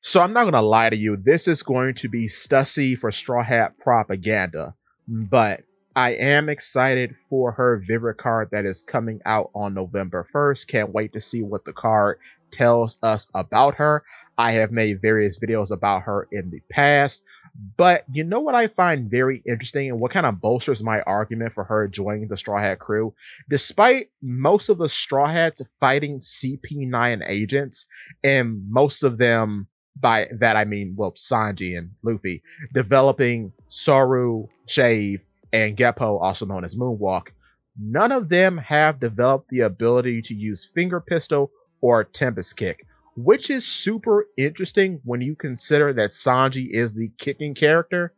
So I'm not gonna lie to you, this is going to be Stussy for Straw Hat propaganda, but I am excited for her Vivid card that is coming out on November 1st. Can't wait to see what the card tells us about her. I have made various videos about her in the past, but you know what I find very interesting and what kind of bolsters my argument for her joining the Straw Hat crew? Despite most of the Straw Hats fighting CP9 agents, and most of them, by that I mean, well, Sanji and Luffy, developing Saru, Shave, and Geppo, also known as Moonwalk, none of them have developed the ability to use Finger Pistol or Tempest Kick, which is super interesting when you consider that Sanji is the kicking character,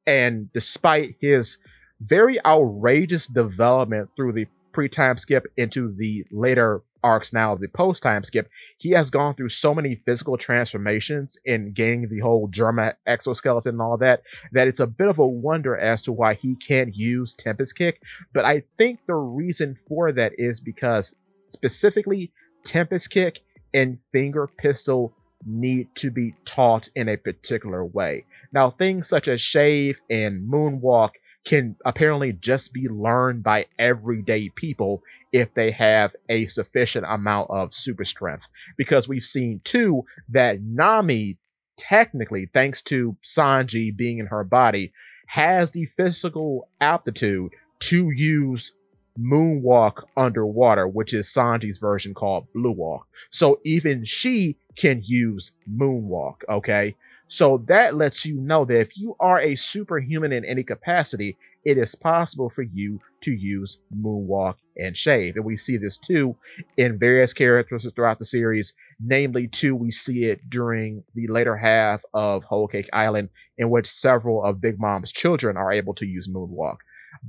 and despite his very outrageous development through the pre-time skip into the later arcs now of the post-time skip, he has gone through so many physical transformations in gaining the whole Germa exoskeleton and all that, that it's a bit of a wonder as to why he can't use Tempest Kick. But I think the reason for that is because specifically Tempest Kick and Finger Pistol need to be taught in a particular way. Now, things such as Shave and Moonwalk can apparently just be learned by everyday people if they have a sufficient amount of super strength. Because we've seen too that Nami, technically, thanks to Sanji being in her body, has the physical aptitude to use Moonwalk underwater, which is Sanji's version called Blue Walk. So even she can use Moonwalk, okay? So that lets you know that if you are a superhuman in any capacity, it is possible for you to use Moonwalk and Shave. And we see this too in various characters throughout the series. Namely, too, we see it during the later half of Whole Cake Island, in which several of Big Mom's children are able to use Moonwalk.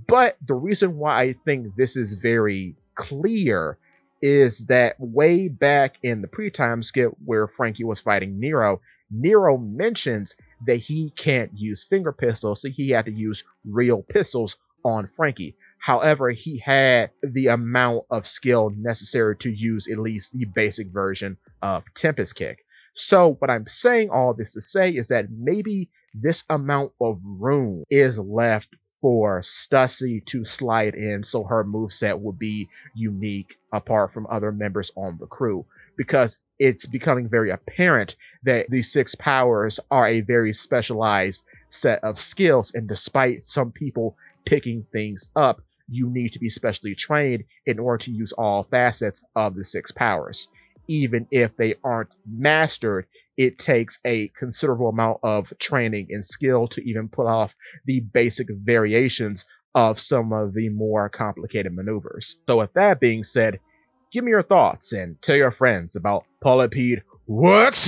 But the reason why I think this is very clear is that way back in the pre-time skip where Frankie was fighting Nero, Nero mentions that he can't use finger pistols, so he had to use real pistols on Frankie. However, he had the amount of skill necessary to use at least the basic version of Tempest Kick. So what I'm saying all this to say is that maybe this amount of room is left for Stussy to slide in, so her moveset will be unique apart from other members on the crew. Because it's becoming very apparent that these six powers are a very specialized set of skills, and despite some people picking things up, you need to be specially trained in order to use all facets of the six powers. Even if they aren't mastered, it takes a considerable amount of training and skill to even pull off the basic variations of some of the more complicated maneuvers. So with that being said, give me your thoughts and tell your friends about Polypede Works.